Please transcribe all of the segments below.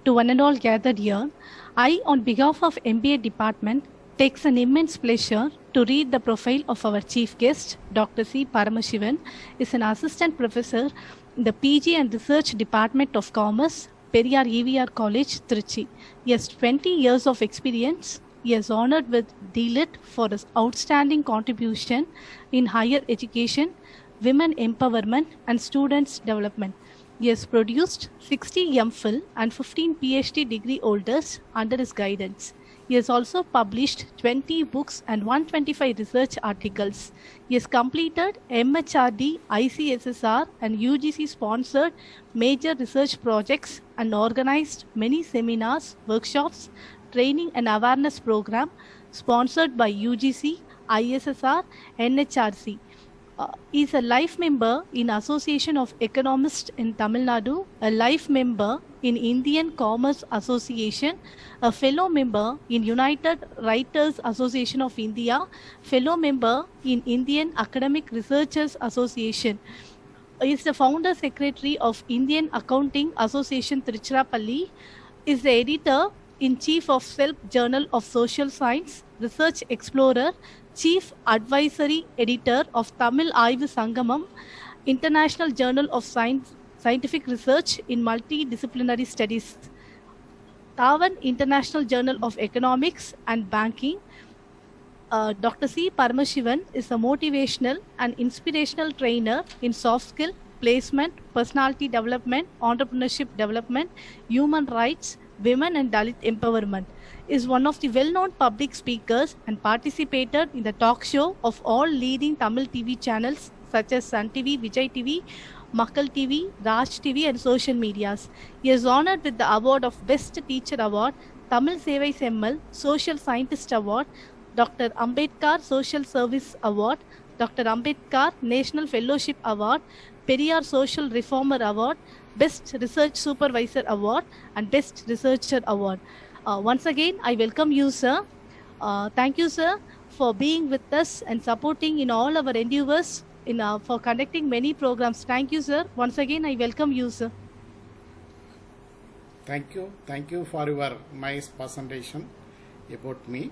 to one and all gathered here, I, on behalf of MBA department, takes an immense pleasure to read the profile of our chief guest, Dr. C. Paramashivan, is an assistant professor in the PG and Research Department of Commerce, Periyar EVR College, Trichy. He has 20 years of experience. He is honored with D.Lit for his outstanding contribution in higher education, women empowerment, and students' development. He has produced 60 MPhil and 15 PhD degree holders under his guidance. He has also published 20 books and 125 research articles. He has completed MHRD, ICSSR, and UGC sponsored major research projects and organized many seminars, workshops, training and awareness program sponsored by UGC, ISSR, NHRC. He is a life member in Association of Economists in Tamil Nadu, a life member in Indian Commerce Association, a fellow member in United Writers Association of India, fellow member in Indian Academic Researchers Association. He is the founder secretary of Indian Accounting Association Tiruchirappalli, is the editor-in-chief of Self Journal of Social Science, Research Explorer, Chief Advisory Editor of Tamil Aivu Sangamam, International Journal of Scientific Research in Multidisciplinary Studies, Tavan International Journal of Economics and Banking. Dr. C. Paramashivan is a motivational and inspirational trainer in soft skill, placement, personality development, entrepreneurship development, human rights, women and Dalit empowerment. Is one of the well-known public speakers and participated in the talk show of all leading Tamil TV channels such as Sun TV, Vijay TV, Makkal TV, Raj TV and social medias. He is honored with the award of Best Teacher Award, Tamil Sevai Semmal Social Scientist Award, Dr. Ambedkar Social Service Award, Dr. Ambedkar National Fellowship Award, Periyar Social Reformer Award, Best Research Supervisor Award and Best Researcher Award. Once again, I welcome you, sir. Thank you, sir, for being with us and supporting in all our endeavors for conducting many programs. Thank you, sir. Once again, I welcome you, sir. Thank you. Thank you for your nice presentation about me.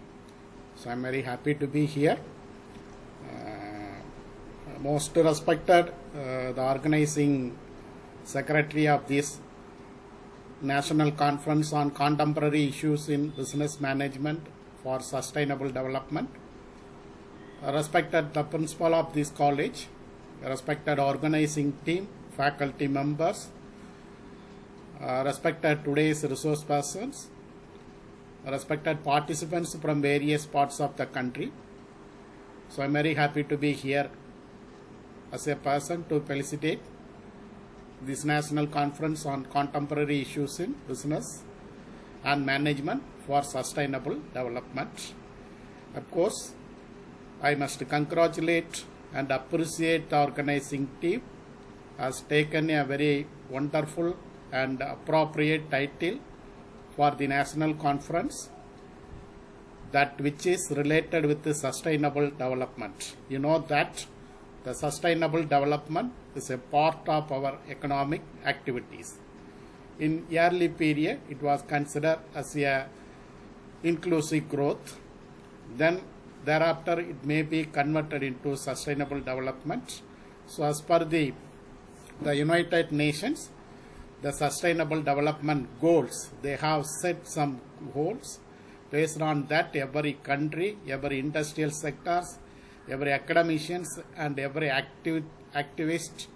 So I'm very happy to be here. Most respected, the organizing secretary of this National Conference on Contemporary Issues in Business Management for Sustainable Development, respected the principal of this college, respected organizing team, faculty members, respected today's resource persons, respected participants from various parts of the country. So I'm very happy to be here as a person to felicitate this National Conference on Contemporary Issues in Business and Management for Sustainable Development. Of course, I must congratulate and appreciate the organizing team has taken a very wonderful and appropriate title for the National Conference, that which is related with the sustainable development. You know that the sustainable development is a part of our economic activities. In early period, it was considered as a inclusive growth. Then thereafter, it may be converted into sustainable development. So as per the United Nations, the sustainable development goals, they have set some goals. Based on that, every country, every industrial sectors, every academicians and every activist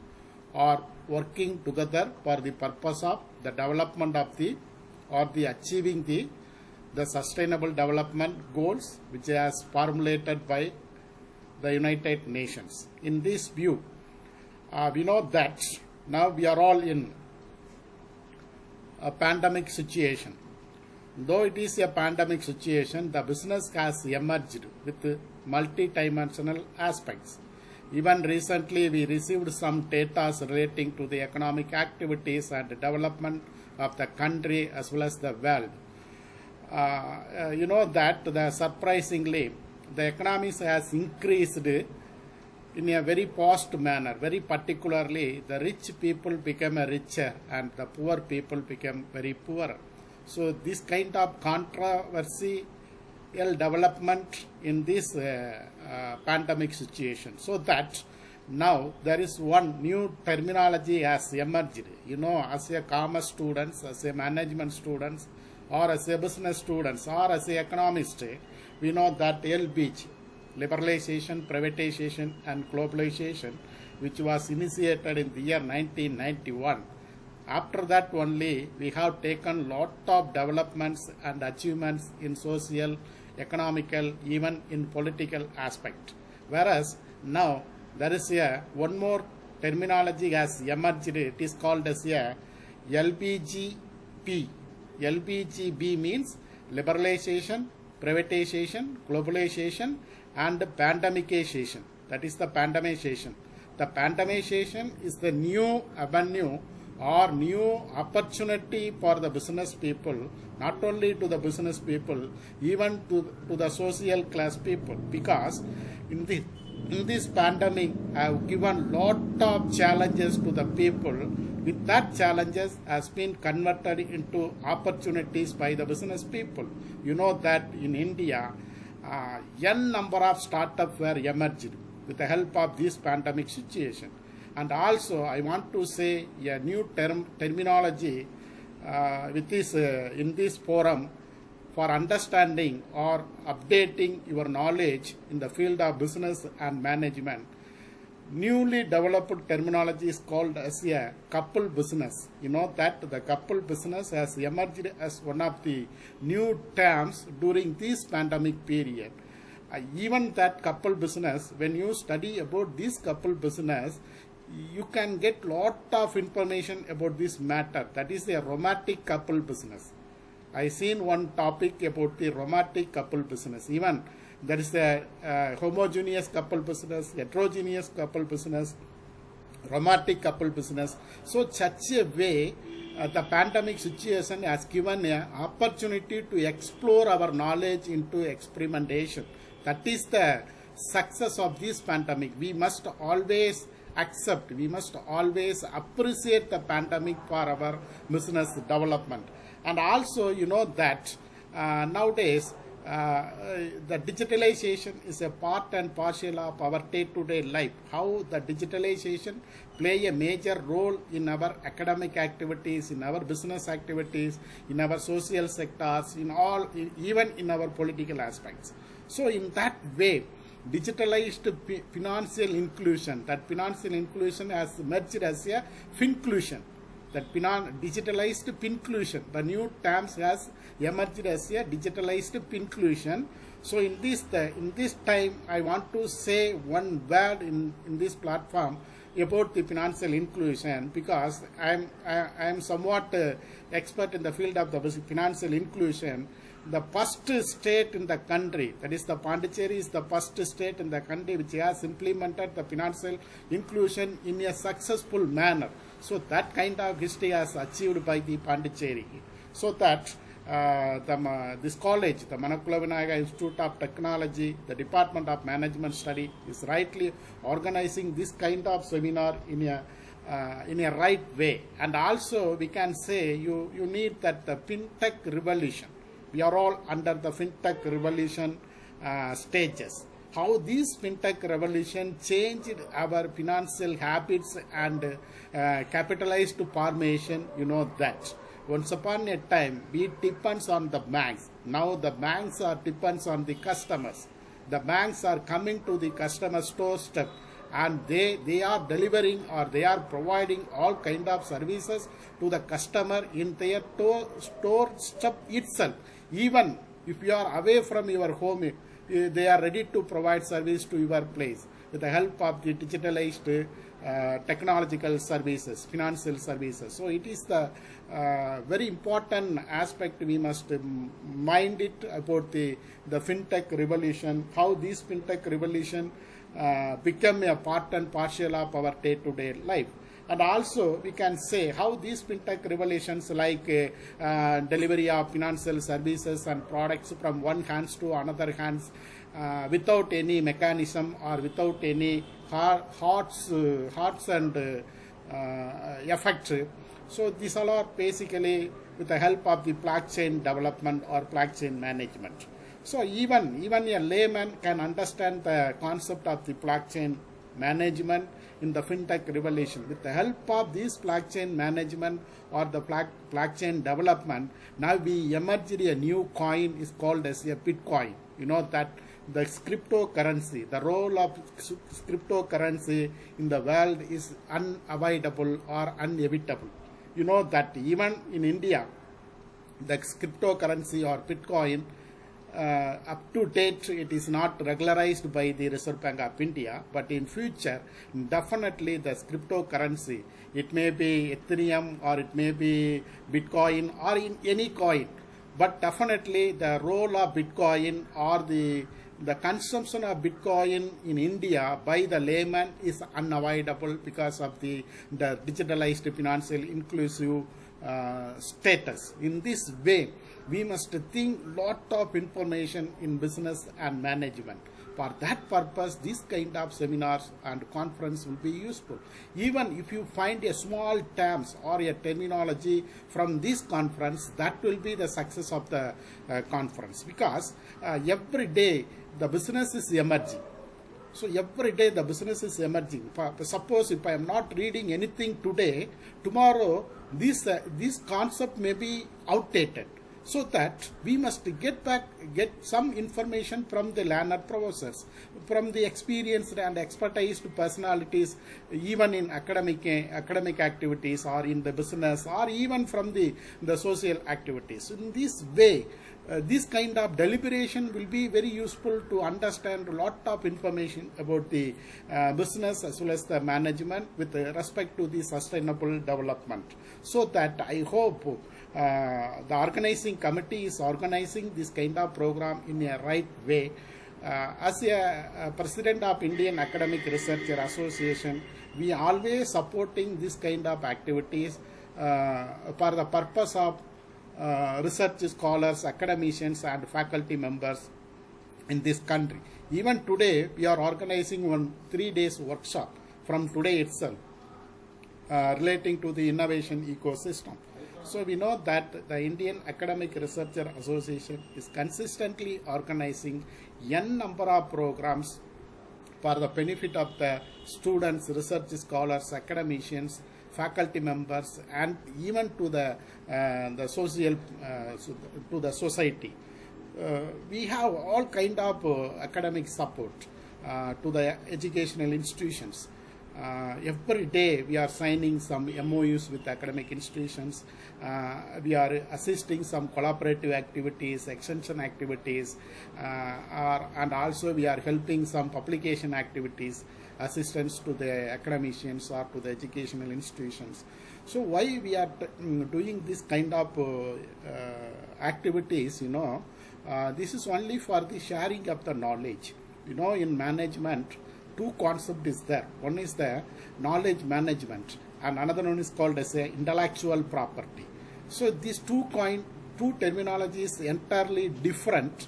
are working together for the purpose of the development of the achieving the sustainable development goals which is formulated by the United Nations. In this view, we know that now we are all in a pandemic situation. Though it is a pandemic situation, the business has emerged with multi-dimensional aspects. Even recently, we received some data relating to the economic activities and development of the country as well as the world. You know that surprisingly, the economy has increased in a very fast manner. Very particularly, the rich people became richer and the poor people became very poorer. So this kind of controversial development in this pandemic situation. So that now there is one new terminology has emerged. You know, as a commerce students, as a management students, or as a business students, or as a economist, we know that LBG, liberalization, privatization and globalization, which was initiated in the year 1991. After that only we have taken lot of developments and achievements in social, economical, even in political aspect. Whereas now there is one more terminology has emerged. It is called as LBGP. LBGB means liberalization, privatization, globalization and pandemicization. That is the pandemicization. The pandemicization is the new avenue or new opportunity for the business people, not only to the business people, even to the social class people, because in this pandemic have given lot of challenges to the people. With that challenges has been converted into opportunities by the business people. You know that in India, n number of startups were emerged with the help of this pandemic situation. And also I want to say a new terminology with this in this forum for understanding or updating your knowledge in the field of business and management. Newly developed terminology is called as a couple business. You know that the couple business has emerged as one of the new terms during this pandemic period. Even that couple business, when you study about this couple business, you can get lot of information about this matter. That is a romantic couple business. I seen one topic about the romantic couple business. Even there is a homogeneous couple business, heterogeneous couple business, romantic couple business. So such a way the pandemic situation has given an opportunity to explore our knowledge into experimentation. That is the success of this pandemic. We must always accept, we must always appreciate the pandemic for our business development. And also you know that nowadays the digitalization is a part and parcel of our day-to-day life. How the digitalization play a major role in our academic activities, in our business activities, in our social sectors, in all, even in our political aspects. So in that way, digitalized financial inclusion, that financial inclusion has merged as a finclusion. That digitalized pinclusion, the new terms has emerged as a digitalized pinclusion. So in this time, I want to say one word in this platform about the financial inclusion, because I am somewhat expert in the field of the financial inclusion. The first state in the country, that is the Pondicherry, is the first state in the country which has implemented the financial inclusion in a successful manner. So that kind of history has achieved by the Pondicherry. So that this college, the Manakula Vinayaka Institute of Technology, the Department of Management Study is rightly organizing this kind of seminar in a right way. And also we can say you need that the fintech revolution. We are all under the fintech revolution stages. How this fintech revolution changed our financial habits and capitalized formation, you know that. Once upon a time, we depends on the banks. Now the banks are depends on the customers. The banks are coming to the customer's doorstep and they are delivering or they are providing all kind of services to the customer in their doorstep itself. Even if you are away from your home, they are ready to provide service to your place with the help of the digitalized technological services, financial services. So it is the very important aspect we must mind it about the fintech revolution, how this fintech revolution become a part and parcel of our day-to-day life. And also we can say how these fintech revolutions like delivery of financial services and products from one hands to another hands without any mechanism or without any hearts and effects. So these all are basically with the help of the blockchain development or blockchain management. So even a layman can understand the concept of the blockchain management in the fintech revolution. With the help of this blockchain management or the blockchain development, now we emerged a new coin is called as a Bitcoin. You know that the cryptocurrency, the role of cryptocurrency in the world is unavoidable or inevitable. You know that even in India, the cryptocurrency or Bitcoin, up to date, it is not regularized by the Reserve Bank of India, but in future, definitely the cryptocurrency, it may be Ethereum or it may be Bitcoin or in any coin, but definitely the role of Bitcoin or the consumption of Bitcoin in India by the layman is unavoidable because of the digitalized financial inclusive status. In this way, we must think lot of information in business and management. For that purpose, this kind of seminars and conference will be useful. Even if you find a small terms or a terminology from this conference, that will be the success of the conference, because every day the business is emerging. So every day the business is emerging. Suppose if I am not reading anything today, tomorrow this concept may be outdated. So that we must get some information from the learned professors, from the experienced and expertised personalities, even in academic activities or in the business or even from the social activities. In this way, this kind of deliberation will be very useful to understand a lot of information about the business as well as the management with respect to the sustainable development. So that I hope the organizing committee is organizing this kind of program in a right way. As a president of Indian Academic Researcher Association, we are always supporting this kind of activities for the purpose of research scholars, academicians and faculty members in this country. Even today, we are organizing one 3 days workshop from today itself relating to the innovation ecosystem. So we know that the Indian Academic Researcher Association is consistently organizing n number of programs for the benefit of the students, research scholars, academicians, faculty members, and even to the social to the society. We have all kind of academic support to the educational institutions. Every day we are signing some MOUs with academic institutions. We are assisting some collaborative activities, extension activities, and also we are helping some publication activities, assistance to the academicians or to the educational institutions. So why we are doing this kind of activities, this is only for the sharing of the knowledge. In management, two concepts is there. One is the knowledge management and another one is called as a intellectual property. So these two terminologies entirely different,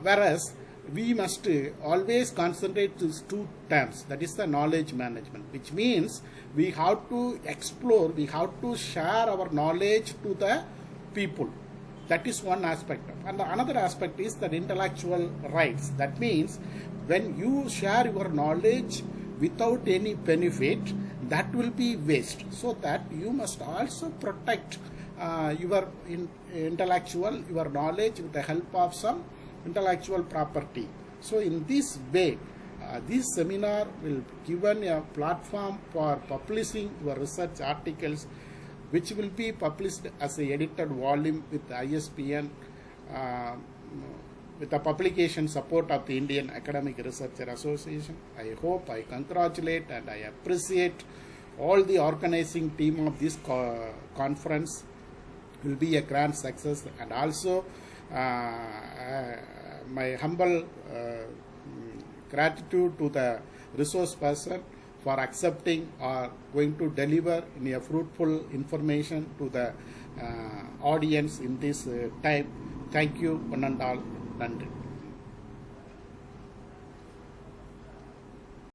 whereas we must always concentrate these two terms, that is the knowledge management, which means we have to explore, we have to share our knowledge to the people. That is one aspect. And the another aspect is the intellectual rights. That means when you share your knowledge without any benefit, that will be waste. So that you must also protect your your knowledge with the help of some intellectual property. So in this way, this seminar will give a platform for publishing your research articles, which will be published as a edited volume with ISBN, with the publication support of the Indian Academic Researcher Association. I hope, I congratulate and I appreciate all the organizing team of this conference. Will be a grand success, and also my humble gratitude to the resource person for accepting or going to deliver in a fruitful information to the audience in this time. Thank you, one and all. Nandri.